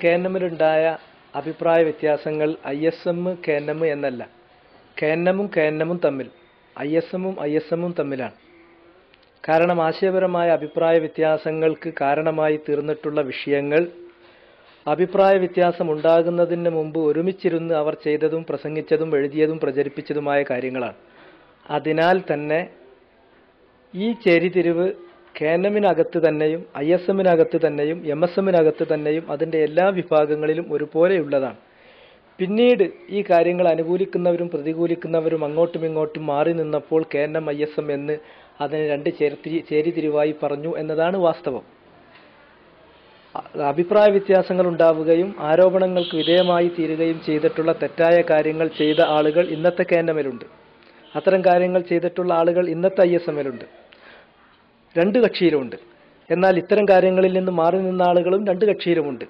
KNM-ലുണ്ടായ അഭിപ്രായ വ്യത്യാസങ്ങൾ ISM, KNM എന്നല്ല. KNM-ഉം തമ്മിൽ, ISM-ഉം തമ്മിലാണ്. കാരണം ആശയപരമായ അഭിപ്രായ വ്യത്യാസങ്ങൾക്ക് കാരണമായി തീർന്നിട്ടുള്ള വിഷയങ്ങൾ അഭിപ്രായ വ്യത്യാസം ഉണ്ടാകുന്നതിന് മുമ്പ് ഒരുമിച്ചിരുന്ന് അവർ ചെയ്തതും പ്രസംഗിച്ചതും എഴുതിയതും പ്രചരിപ്പിച്ചതുമായ കാര്യങ്ങളാണ്. അതിനാൽ തന്നെ ഈ ചേരിതിരിവ് KNM-നകത്ത് തന്നെയും ISM-നകത്ത് തന്നെയും MSM-നകത്ത് തന്നെയും അതിൻ്റെ എല്ലാ വിഭാഗങ്ങളിലും ഒരുപോലെയുള്ളതാണ്. പിന്നീട് ഈ കാര്യങ്ങൾ അനുകൂലിക്കുന്നവരും പ്രതികൂലിക്കുന്നവരും അങ്ങോട്ടും ഇങ്ങോട്ടും മാറി നിന്നപ്പോൾ KNM ISM എന്ന് അതിനെ രണ്ട് ചേരിതിരിവായി പറഞ്ഞു എന്നതാണ് വാസ്തവം. അഭിപ്രായ വ്യത്യാസങ്ങൾ ഉണ്ടാവുകയും ആരോപണങ്ങൾക്ക് വിധേയമായി തീരുകയും ചെയ്തിട്ടുള്ള തെറ്റായ കാര്യങ്ങൾ ചെയ്ത ആളുകൾ ഇന്നത്തെ KNM-ലുണ്ട്. അത്തരം കാര്യങ്ങൾ ചെയ്തിട്ടുള്ള ആളുകൾ ഇന്നത്തെ ISM-ലുണ്ട്. രണ്ട് കക്ഷിയിലുമുണ്ട്. എന്നാൽ ഇത്തരം കാര്യങ്ങളിൽ നിന്ന് മാറി നിന്ന ആളുകളും രണ്ട് കക്ഷിയിലുമുണ്ട്.